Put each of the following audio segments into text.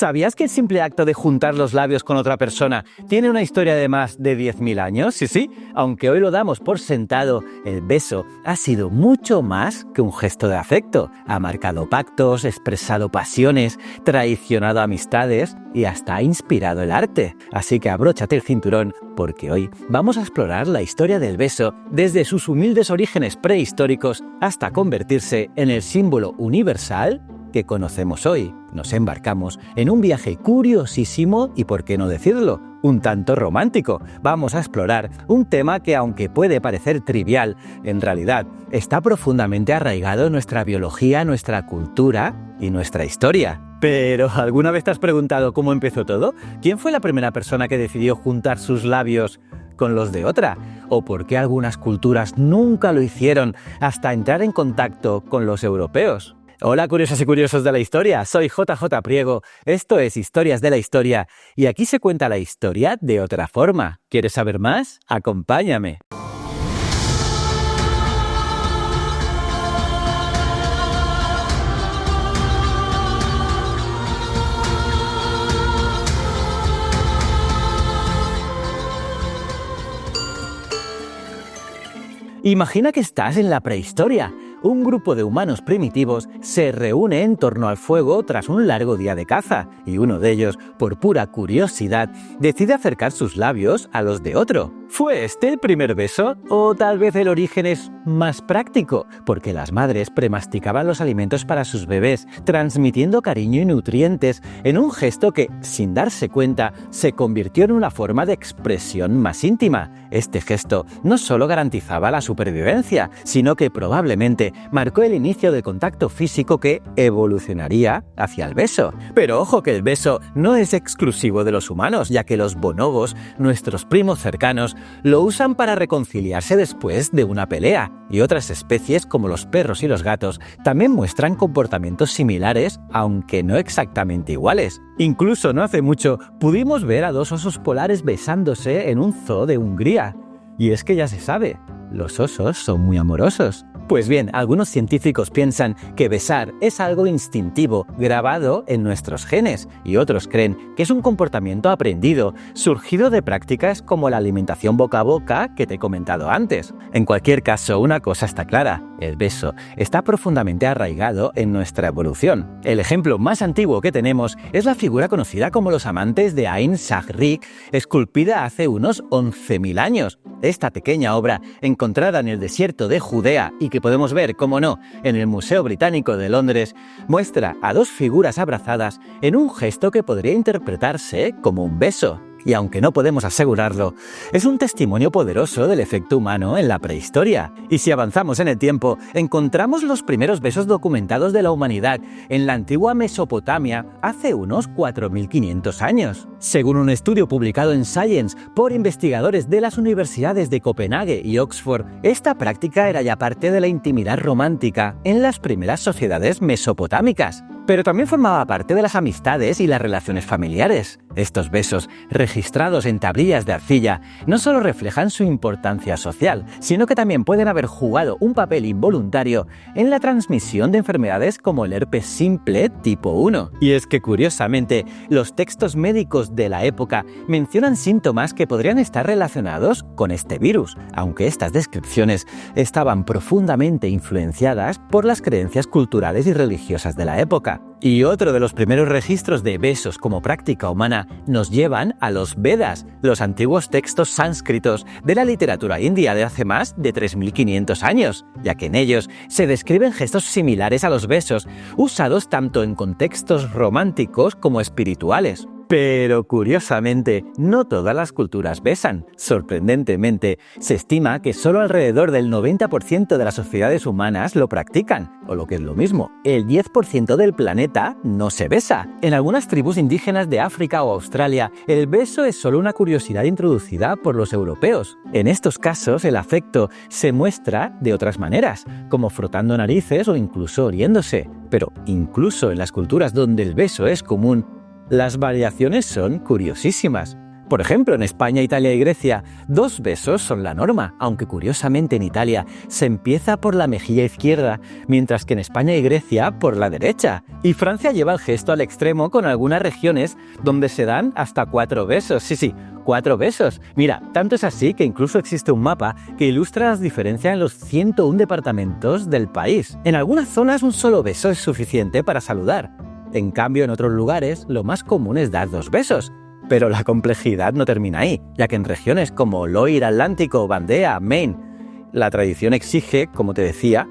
¿Sabías que el simple acto de juntar los labios con otra persona tiene una historia de más de 10.000 años? Sí, aunque hoy lo damos por sentado, el beso ha sido mucho más que un gesto de afecto. Ha marcado pactos, expresado pasiones, traicionado amistades y hasta ha inspirado el arte. Así que abróchate el cinturón, porque hoy vamos a explorar la historia del beso desde sus humildes orígenes prehistóricos hasta convertirse en el símbolo universal que conocemos hoy. Nos embarcamos en un viaje curiosísimo y, por qué no decirlo, un tanto romántico. Vamos a explorar un tema que, aunque puede parecer trivial, en realidad está profundamente arraigado en nuestra biología, nuestra cultura y nuestra historia. Pero, ¿alguna vez te has preguntado cómo empezó todo? ¿Quién fue la primera persona que decidió juntar sus labios con los de otra? ¿O por qué algunas culturas nunca lo hicieron hasta entrar en contacto con los europeos? Hola curiosas y curiosos de la historia, soy JJ Priego, esto es Historias de la Historia y aquí se cuenta la historia de otra forma. ¿Quieres saber más? Acompáñame. Imagina que estás en la prehistoria. Un grupo de humanos primitivos se reúne en torno al fuego tras un largo día de caza, y uno de ellos, por pura curiosidad, decide acercar sus labios a los de otro. ¿Fue este el primer beso? ¿O tal vez el origen es más práctico? Porque las madres premasticaban los alimentos para sus bebés, transmitiendo cariño y nutrientes en un gesto que, sin darse cuenta, se convirtió en una forma de expresión más íntima. Este gesto no solo garantizaba la supervivencia, sino que probablemente marcó el inicio del contacto físico que evolucionaría hacia el beso. Pero ojo que el beso no es exclusivo de los humanos, ya que los bonobos, nuestros primos cercanos, lo usan para reconciliarse después de una pelea, y otras especies como los perros y los gatos también muestran comportamientos similares, aunque no exactamente iguales. Incluso no hace mucho pudimos ver a dos osos polares besándose en un zoo de Hungría. Y es que ya se sabe, los osos son muy amorosos. Pues bien, algunos científicos piensan que besar es algo instintivo, grabado en nuestros genes, y otros creen que es un comportamiento aprendido, surgido de prácticas como la alimentación boca a boca que te he comentado antes. En cualquier caso, una cosa está clara, el beso está profundamente arraigado en nuestra evolución. El ejemplo más antiguo que tenemos es la figura conocida como los amantes de Ain Shahrik, esculpida hace unos 11.000 años. Esta pequeña obra, encontrada en el desierto de Judea y que podemos ver, cómo no, en el Museo Británico de Londres, muestra a dos figuras abrazadas en un gesto que podría interpretarse como un beso. Y aunque no podemos asegurarlo, es un testimonio poderoso del efecto humano en la prehistoria. Y si avanzamos en el tiempo, encontramos los primeros besos documentados de la humanidad en la antigua Mesopotamia hace unos 4.500 años. Según un estudio publicado en Science por investigadores de las universidades de Copenhague y Oxford, esta práctica era ya parte de la intimidad romántica en las primeras sociedades mesopotámicas. Pero también formaba parte de las amistades y las relaciones familiares. Estos besos, registrados en tablillas de arcilla, no solo reflejan su importancia social, sino que también pueden haber jugado un papel involuntario en la transmisión de enfermedades como el herpes simple tipo 1. Y es que, curiosamente, los textos médicos de la época mencionan síntomas que podrían estar relacionados con este virus, aunque estas descripciones estaban profundamente influenciadas por las creencias culturales y religiosas de la época. Y otro de los primeros registros de besos como práctica humana nos llevan a los Vedas, los antiguos textos sánscritos de la literatura india de hace más de 3.500 años, ya que en ellos se describen gestos similares a los besos, usados tanto en contextos románticos como espirituales. Pero, curiosamente, no todas las culturas besan. Sorprendentemente, se estima que solo alrededor del 90% de las sociedades humanas lo practican, o lo que es lo mismo, el 10% del planeta no se besa. En algunas tribus indígenas de África o Australia, el beso es solo una curiosidad introducida por los europeos. En estos casos, el afecto se muestra de otras maneras, como frotando narices o incluso oliéndose. Pero, incluso en las culturas donde el beso es común, las variaciones son curiosísimas. Por ejemplo, en España, Italia y Grecia, 2 besos son la norma, aunque curiosamente en Italia se empieza por la mejilla izquierda, mientras que en España y Grecia por la derecha. Y Francia lleva el gesto al extremo con algunas regiones donde se dan hasta 4 besos. Sí, 4 besos. Mira, tanto es así que incluso existe un mapa que ilustra las diferencias en los 101 departamentos del país. En algunas zonas un solo beso es suficiente para saludar. En cambio, en otros lugares lo más común es dar 2 besos. Pero la complejidad no termina ahí, ya que en regiones como Loire Atlántico, Vandea, Maine, la tradición exige, como te decía,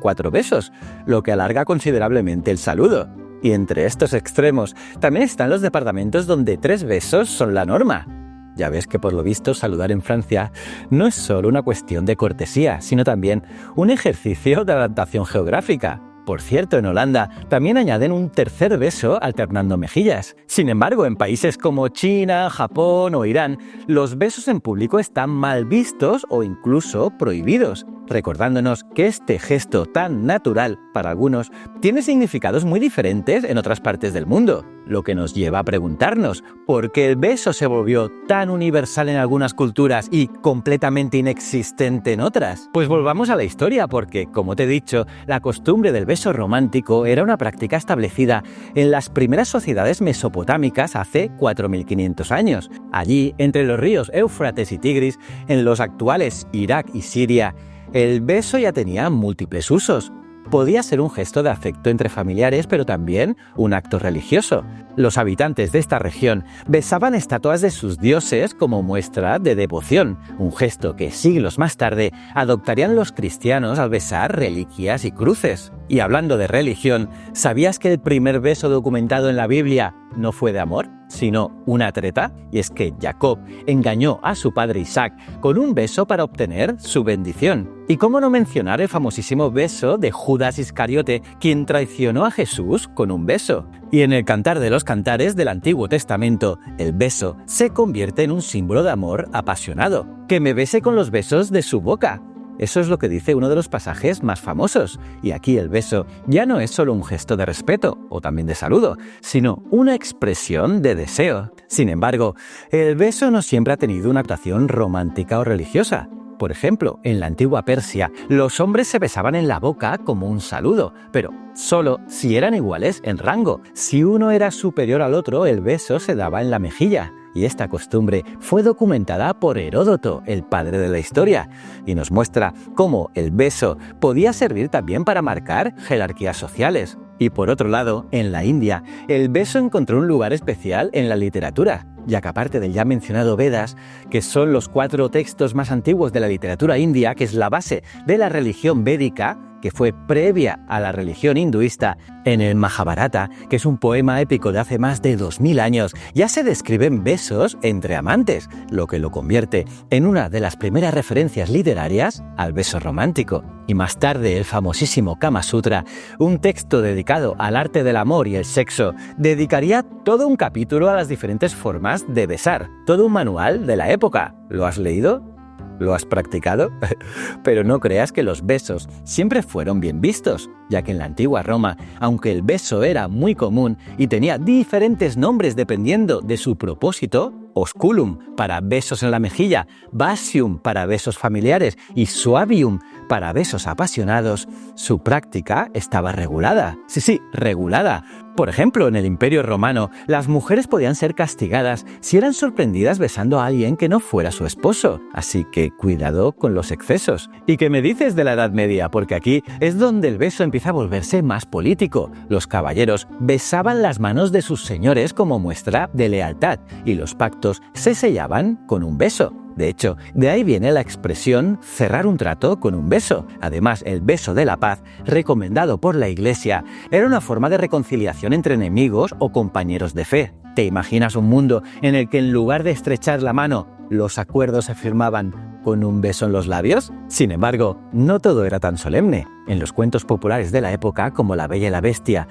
4 besos, lo que alarga considerablemente el saludo. Y entre estos extremos también están los departamentos donde 3 besos son la norma. Ya ves que por lo visto saludar en Francia no es solo una cuestión de cortesía, sino también un ejercicio de adaptación geográfica. Por cierto, en Holanda también añaden un tercer beso alternando mejillas. Sin embargo, en países como China, Japón o Irán, los besos en público están mal vistos o incluso prohibidos, recordándonos que este gesto tan natural para algunos tiene significados muy diferentes en otras partes del mundo, lo que nos lleva a preguntarnos ¿por qué el beso se volvió tan universal en algunas culturas y completamente inexistente en otras? Pues volvamos a la historia porque, como te he dicho, la costumbre del beso romántico era una práctica establecida en las primeras sociedades mesopotámicas hace 4.500 años. Allí, entre los ríos Éufrates y Tigris, en los actuales Irak y Siria, el beso ya tenía múltiples usos. Podía ser un gesto de afecto entre familiares, pero también un acto religioso. Los habitantes de esta región besaban estatuas de sus dioses como muestra de devoción, un gesto que siglos más tarde adoptarían los cristianos al besar reliquias y cruces. Y hablando de religión, ¿sabías que el primer beso documentado en la Biblia no fue de amor, sino una treta? Y es que Jacob engañó a su padre Isaac con un beso para obtener su bendición. ¿Y cómo no mencionar el famosísimo beso de Judas Iscariote, quien traicionó a Jesús con un beso? Y en el Cantar de los Cantares del Antiguo Testamento, el beso se convierte en un símbolo de amor apasionado. Que me bese con los besos de su boca. Eso es lo que dice uno de los pasajes más famosos. Y aquí el beso ya no es solo un gesto de respeto o también de saludo, sino una expresión de deseo. Sin embargo, el beso no siempre ha tenido una actuación romántica o religiosa. Por ejemplo, en la antigua Persia, los hombres se besaban en la boca como un saludo, pero solo si eran iguales en rango. Si uno era superior al otro, el beso se daba en la mejilla. Y esta costumbre fue documentada por Heródoto, el padre de la historia, y nos muestra cómo el beso podía servir también para marcar jerarquías sociales. Y por otro lado, en la India, el beso encontró un lugar especial en la literatura, ya que aparte del ya mencionado Vedas, que son los 4 textos más antiguos de la literatura india, que es la base de la religión védica, que fue previa a la religión hinduista, en el Mahabharata, que es un poema épico de hace más de 2000 años, ya se describen besos entre amantes, lo que lo convierte en una de las primeras referencias literarias al beso romántico. Y más tarde el famosísimo Kama Sutra, un texto dedicado al arte del amor y el sexo, dedicaría todo un capítulo a las diferentes formas de besar, todo un manual de la época. ¿Lo has leído? ¿Lo has practicado? Pero no creas que los besos siempre fueron bien vistos, ya que en la antigua Roma, aunque el beso era muy común y tenía diferentes nombres dependiendo de su propósito, osculum para besos en la mejilla, basium para besos familiares y suavium para besos apasionados, su práctica estaba regulada. Sí, regulada. Por ejemplo, en el Imperio Romano, las mujeres podían ser castigadas si eran sorprendidas besando a alguien que no fuera su esposo. Así que cuidado con los excesos. ¿Y qué me dices de la Edad Media? Porque aquí es donde el beso empieza a volverse más político. Los caballeros besaban las manos de sus señores como muestra de lealtad y los pactos se sellaban con un beso. De hecho, de ahí viene la expresión cerrar un trato con un beso. Además, el beso de la paz, recomendado por la Iglesia, era una forma de reconciliación entre enemigos o compañeros de fe. ¿Te imaginas un mundo en el que en lugar de estrechar la mano, los acuerdos se firmaban con un beso en los labios? Sin embargo, no todo era tan solemne. En los cuentos populares de la época, como La Bella y la Bestia,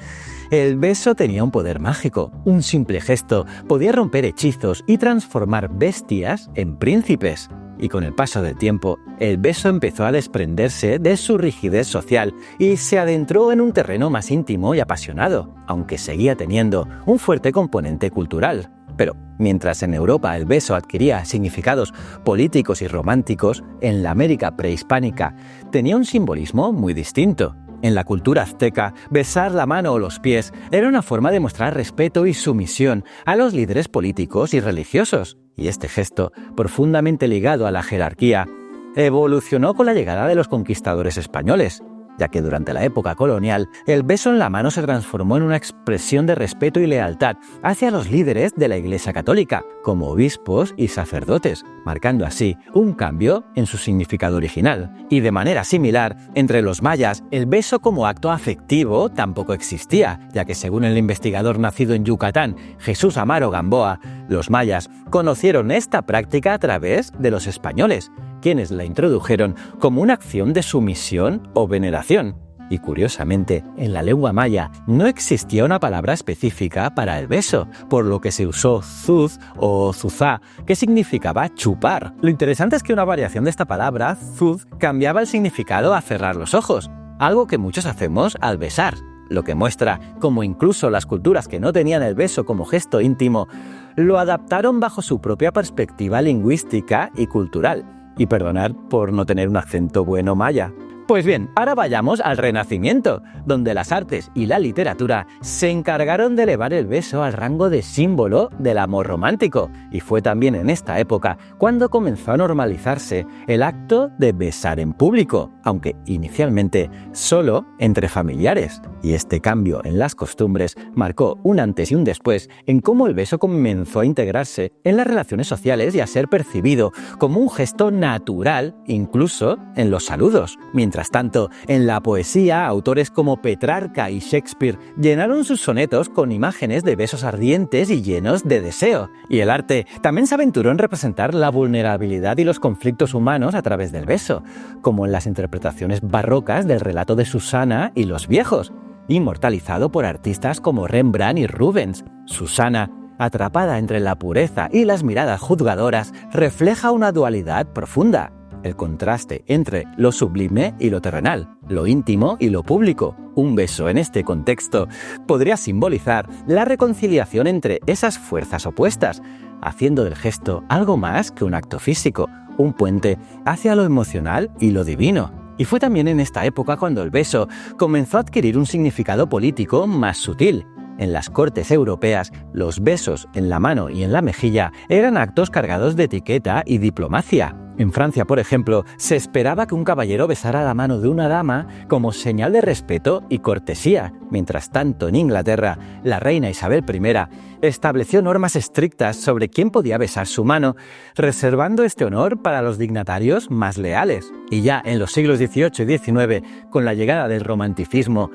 el beso tenía un poder mágico. Un simple gesto podía romper hechizos y transformar bestias en príncipes. Y con el paso del tiempo, el beso empezó a desprenderse de su rigidez social y se adentró en un terreno más íntimo y apasionado, aunque seguía teniendo un fuerte componente cultural. Pero mientras en Europa el beso adquiría significados políticos y románticos, en la América prehispánica tenía un simbolismo muy distinto. En la cultura azteca, besar la mano o los pies era una forma de mostrar respeto y sumisión a los líderes políticos y religiosos. Y este gesto, profundamente ligado a la jerarquía, evolucionó con la llegada de los conquistadores españoles, ya que durante la época colonial el beso en la mano se transformó en una expresión de respeto y lealtad hacia los líderes de la Iglesia Católica, como obispos y sacerdotes, marcando así un cambio en su significado original. Y de manera similar, entre los mayas, el beso como acto afectivo tampoco existía, ya que según el investigador nacido en Yucatán, Jesús Amaro Gamboa, los mayas conocieron esta práctica a través de los españoles, quienes la introdujeron como una acción de sumisión o veneración. Y curiosamente, en la lengua maya no existía una palabra específica para el beso, por lo que se usó zuz o zuzá, que significaba chupar. Lo interesante es que una variación de esta palabra, zuz, cambiaba el significado a cerrar los ojos, algo que muchos hacemos al besar, lo que muestra cómo incluso las culturas que no tenían el beso como gesto íntimo, lo adaptaron bajo su propia perspectiva lingüística y cultural. Y perdonad por no tener un acento bueno maya. Pues bien, ahora vayamos al Renacimiento, donde las artes y la literatura se encargaron de elevar el beso al rango de símbolo del amor romántico, y fue también en esta época cuando comenzó a normalizarse el acto de besar en público, aunque inicialmente solo entre familiares. Y este cambio en las costumbres marcó un antes y un después en cómo el beso comenzó a integrarse en las relaciones sociales y a ser percibido como un gesto natural, incluso en los saludos. Mientras tanto, en la poesía, autores como Petrarca y Shakespeare llenaron sus sonetos con imágenes de besos ardientes y llenos de deseo. Y el arte también se aventuró en representar la vulnerabilidad y los conflictos humanos a través del beso, como en las interpretaciones barrocas del relato de Susana y los viejos, inmortalizado por artistas como Rembrandt y Rubens. Susana, atrapada entre la pureza y las miradas juzgadoras, refleja una dualidad profunda: el contraste entre lo sublime y lo terrenal, lo íntimo y lo público. Un beso en este contexto podría simbolizar la reconciliación entre esas fuerzas opuestas, haciendo del gesto algo más que un acto físico, un puente hacia lo emocional y lo divino. Y fue también en esta época cuando el beso comenzó a adquirir un significado político más sutil. En las cortes europeas, los besos en la mano y en la mejilla eran actos cargados de etiqueta y diplomacia. En Francia, por ejemplo, se esperaba que un caballero besara la mano de una dama como señal de respeto y cortesía. Mientras tanto, en Inglaterra, la reina Isabel I estableció normas estrictas sobre quién podía besar su mano, reservando este honor para los dignatarios más leales. Y ya en los siglos XVIII y XIX, con la llegada del romanticismo,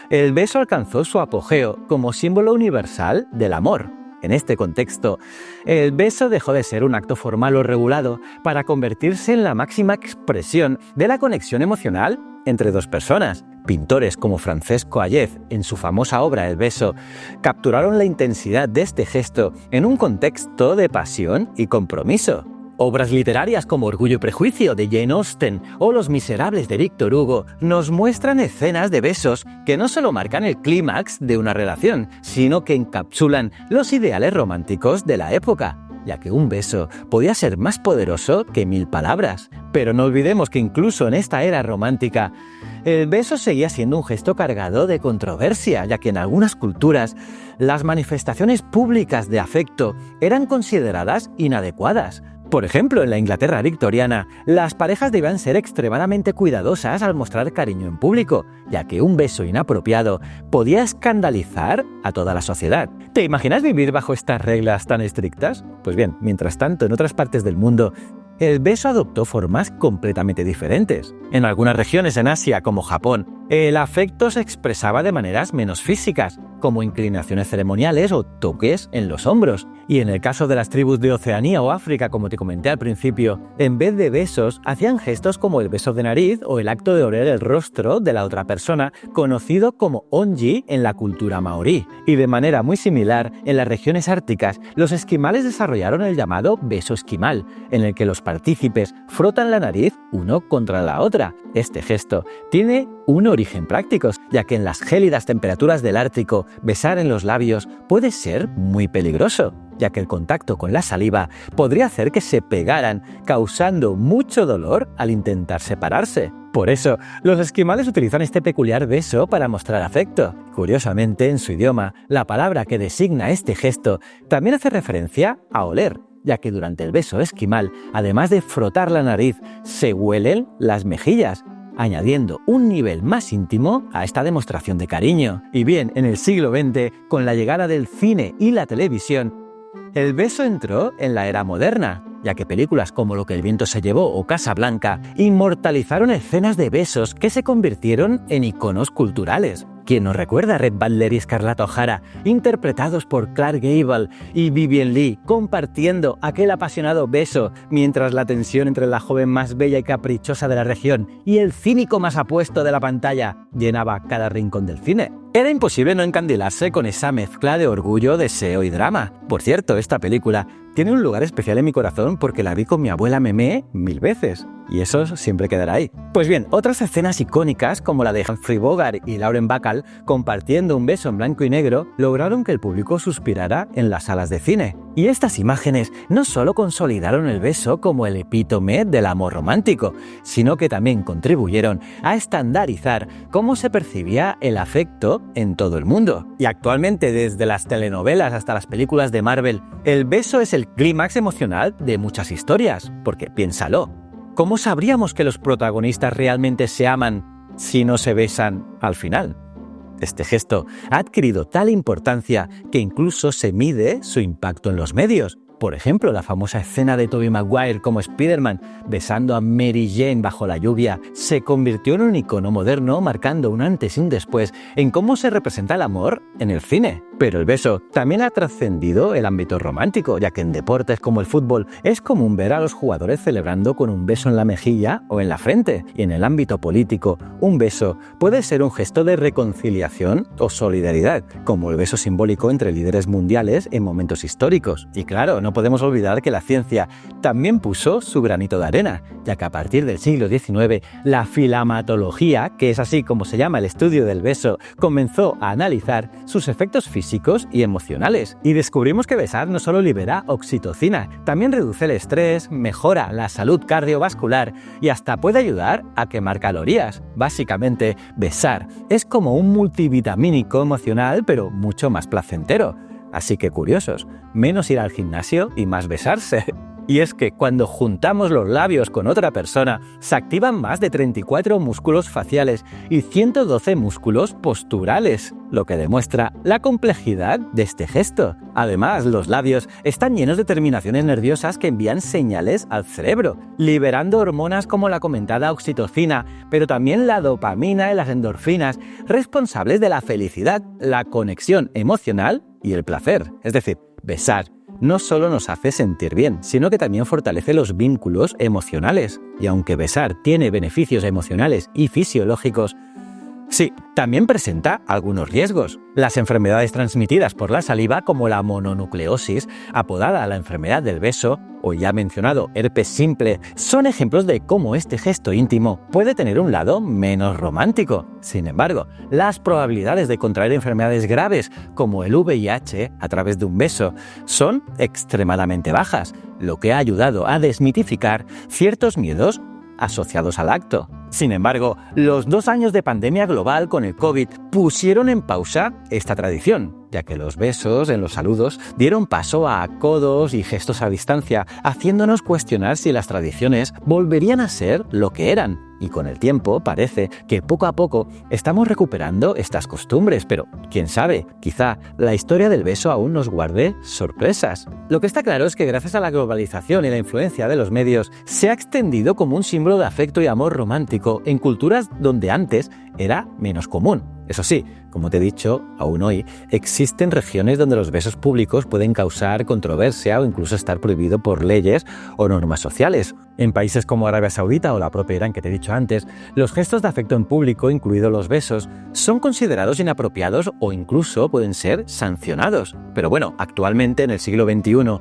el beso alcanzó su apogeo como símbolo universal del amor. En este contexto, el beso dejó de ser un acto formal o regulado para convertirse en la máxima expresión de la conexión emocional entre dos personas. Pintores como Francesco Allez, en su famosa obra El beso, capturaron la intensidad de este gesto en un contexto de pasión y compromiso. Obras literarias como Orgullo y Prejuicio de Jane Austen o Los Miserables de Víctor Hugo nos muestran escenas de besos que no solo marcan el clímax de una relación, sino que encapsulan los ideales románticos de la época, ya que un beso podía ser más poderoso que 1000 palabras. Pero no olvidemos que incluso en esta era romántica, el beso seguía siendo un gesto cargado de controversia, ya que en algunas culturas las manifestaciones públicas de afecto eran consideradas inadecuadas. Por ejemplo, en la Inglaterra victoriana, las parejas debían ser extremadamente cuidadosas al mostrar cariño en público, ya que un beso inapropiado podía escandalizar a toda la sociedad. ¿Te imaginas vivir bajo estas reglas tan estrictas? Pues bien, mientras tanto, en otras partes del mundo, el beso adoptó formas completamente diferentes. En algunas regiones en Asia, como Japón, el afecto se expresaba de maneras menos físicas, como inclinaciones ceremoniales o toques en los hombros. Y en el caso de las tribus de Oceanía o África, como te comenté al principio, en vez de besos, hacían gestos como el beso de nariz o el acto de oler el rostro de la otra persona, conocido como onji en la cultura maorí. Y de manera muy similar, en las regiones árticas, los esquimales desarrollaron el llamado beso esquimal, en el que los partícipes frotan la nariz uno contra la otra. Este gesto tiene un origen práctico, ya que en las gélidas temperaturas del Ártico, besar en los labios puede ser muy peligroso. ya que el contacto con la saliva podría hacer que se pegaran, causando mucho dolor al intentar separarse. Por eso, los esquimales utilizan este peculiar beso para mostrar afecto. Curiosamente, en su idioma, la palabra que designa este gesto también hace referencia a oler, ya que durante el beso esquimal, además de frotar la nariz, se huelen las mejillas, añadiendo un nivel más íntimo a esta demostración de cariño. Y bien, en el siglo XX, con la llegada del cine y la televisión, el beso entró en la era moderna, ya que películas como Lo que el viento se llevó o Casablanca inmortalizaron escenas de besos que se convirtieron en iconos culturales. ¿Quién nos recuerda a Rhett Butler y Scarlett O'Hara, interpretados por Clark Gable y Vivien Leigh, compartiendo aquel apasionado beso mientras la tensión entre la joven más bella y caprichosa de la región y el cínico más apuesto de la pantalla llenaba cada rincón del cine? Era imposible no encandilarse con esa mezcla de orgullo, deseo y drama. Por cierto, esta película tiene un lugar especial en mi corazón porque la vi con mi abuela Memé 1000 veces. Y eso siempre quedará ahí. Pues bien, otras escenas icónicas como la de Humphrey Bogart y Lauren Bacall compartiendo un beso en blanco y negro lograron que el público suspirara en las salas de cine. Y estas imágenes no solo consolidaron el beso como el epítome del amor romántico, sino que también contribuyeron a estandarizar cómo se percibía el afecto en todo el mundo. Y actualmente, desde las telenovelas hasta las películas de Marvel, el beso es el clímax emocional de muchas historias, porque piénsalo. ¿Cómo sabríamos que los protagonistas realmente se aman si no se besan al final? Este gesto ha adquirido tal importancia que incluso se mide su impacto en los medios. Por ejemplo, la famosa escena de Tobey Maguire como Spider-Man besando a Mary Jane bajo la lluvia se convirtió en un icono moderno, marcando un antes y un después en cómo se representa el amor en el cine. Pero el beso también ha trascendido el ámbito romántico, ya que en deportes como el fútbol es común ver a los jugadores celebrando con un beso en la mejilla o en la frente. Y en el ámbito político, un beso puede ser un gesto de reconciliación o solidaridad, como el beso simbólico entre líderes mundiales en momentos históricos. Y claro, no podemos olvidar que la ciencia también puso su granito de arena, ya que a partir del siglo XIX, la filamatología, que es así como se llama el estudio del beso, comenzó a analizar sus efectos físicos y emocionales. Y descubrimos que besar no solo libera oxitocina, también reduce el estrés, mejora la salud cardiovascular y hasta puede ayudar a quemar calorías. Básicamente, besar es como un multivitamínico emocional, pero mucho más placentero. Así que curiosos, menos ir al gimnasio y más besarse. Y es que cuando juntamos los labios con otra persona, se activan más de 34 músculos faciales y 112 músculos posturales, lo que demuestra la complejidad de este gesto. Además, los labios están llenos de terminaciones nerviosas que envían señales al cerebro, liberando hormonas como la comentada oxitocina, pero también la dopamina y las endorfinas, responsables de la felicidad, la conexión emocional y el placer. Es decir, besar no solo nos hace sentir bien, sino que también fortalece los vínculos emocionales. Y aunque besar tiene beneficios emocionales y fisiológicos, sí, también presenta algunos riesgos. Las enfermedades transmitidas por la saliva, como la mononucleosis, apodada la enfermedad del beso, o ya mencionado herpes simple, son ejemplos de cómo este gesto íntimo puede tener un lado menos romántico. Sin embargo, las probabilidades de contraer enfermedades graves, como el VIH, a través de un beso, son extremadamente bajas, lo que ha ayudado a desmitificar ciertos miedos asociados al acto. Sin embargo, los 2 años de pandemia global con el COVID pusieron en pausa esta tradición, ya que los besos en los saludos dieron paso a codos y gestos a distancia, haciéndonos cuestionar si las tradiciones volverían a ser lo que eran. Y con el tiempo parece que poco a poco estamos recuperando estas costumbres, pero quién sabe, quizá la historia del beso aún nos guarde sorpresas. Lo que está claro es que gracias a la globalización y la influencia de los medios, se ha extendido como un símbolo de afecto y amor romántico en culturas donde antes era menos común. Eso sí, como te he dicho, aún hoy existen regiones donde los besos públicos pueden causar controversia o incluso estar prohibido por leyes o normas sociales. En países como Arabia Saudita o la propia Irán que te he dicho antes, los gestos de afecto en público, incluidos los besos, son considerados inapropiados o incluso pueden ser sancionados. Pero bueno, actualmente en el siglo XXI,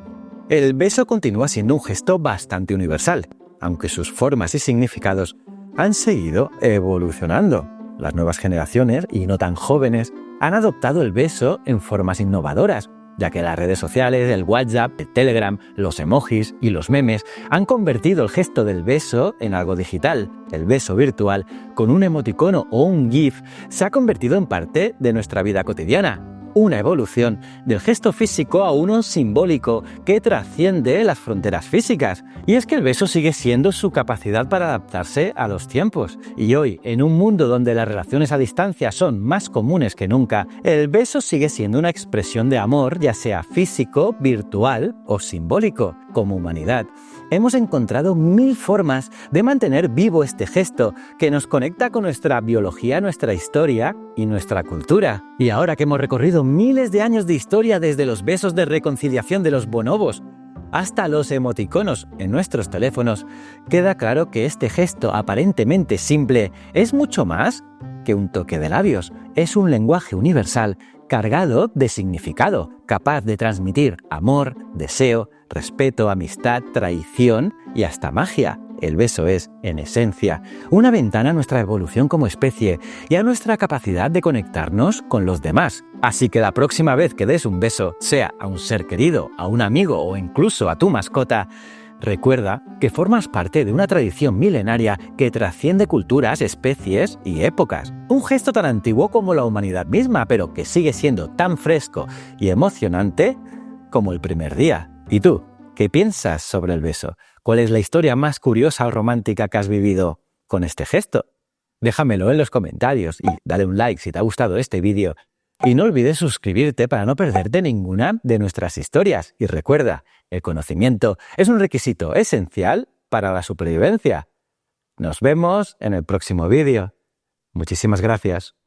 el beso continúa siendo un gesto bastante universal, aunque sus formas y significados han seguido evolucionando. Las nuevas generaciones, y no tan jóvenes, han adoptado el beso en formas innovadoras, ya que las redes sociales, el WhatsApp, el Telegram, los emojis y los memes han convertido el gesto del beso en algo digital. El beso virtual, con un emoticono o un GIF, se ha convertido en parte de nuestra vida cotidiana. Una evolución del gesto físico a uno simbólico que trasciende las fronteras físicas. Y es que el beso sigue siendo su capacidad para adaptarse a los tiempos. Y hoy, en un mundo donde las relaciones a distancia son más comunes que nunca, el beso sigue siendo una expresión de amor, ya sea físico, virtual o simbólico. Como humanidad, hemos encontrado 1000 formas de mantener vivo este gesto que nos conecta con nuestra biología, nuestra historia y nuestra cultura. Y ahora que hemos recorrido miles de años de historia desde los besos de reconciliación de los bonobos hasta los emoticonos en nuestros teléfonos, queda claro que este gesto aparentemente simple es mucho más que un toque de labios. Es un lenguaje universal cargado de significado, capaz de transmitir amor, deseo, respeto, amistad, traición y hasta magia. El beso es, en esencia, una ventana a nuestra evolución como especie y a nuestra capacidad de conectarnos con los demás. Así que la próxima vez que des un beso, sea a un ser querido, a un amigo o incluso a tu mascota, recuerda que formas parte de una tradición milenaria que trasciende culturas, especies y épocas. Un gesto tan antiguo como la humanidad misma, pero que sigue siendo tan fresco y emocionante como el primer día. ¿Y tú? ¿Qué piensas sobre el beso? ¿Cuál es la historia más curiosa o romántica que has vivido con este gesto? Déjamelo en los comentarios y dale un like si te ha gustado este vídeo. Y no olvides suscribirte para no perderte ninguna de nuestras historias. Y recuerda, el conocimiento es un requisito esencial para la supervivencia. Nos vemos en el próximo vídeo. Muchísimas gracias.